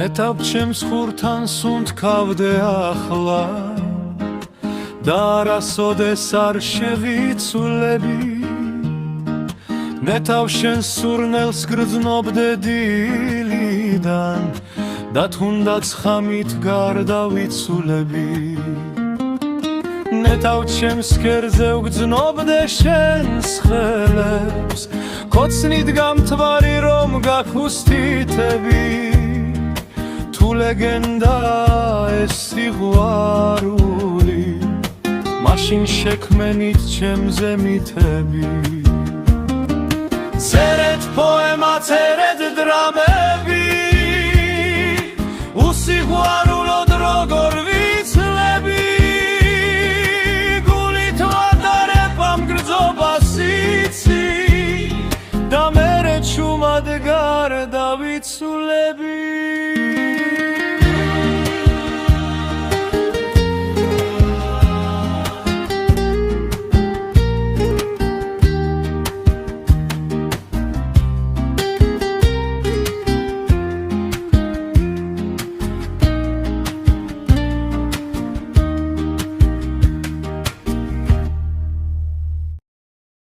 ნეთავ ჩემს ხურთან სუნთქავდე ახლა და არასოდეს არ შევიცვლები ნეთავ შენ სურნელს გრძნობდე დილიდან და თუნდაც ხამით გარდავიცულები ნეთავ ჩემს ქერზე ვგრძნობდე შენს ხელებს კოცნით გამთვარი რომ გაქუსტითები თუ ლეგენდა ეს სიყვარული მაშინ შექმენით ჩემზე მითები წერეთ პოემა წერეთ დრამები უსიყვარულოდ როგორ ვიცლები გულით ვატარებ ამ გრძობას იცი და მერე ჩუმად გარდავიცულები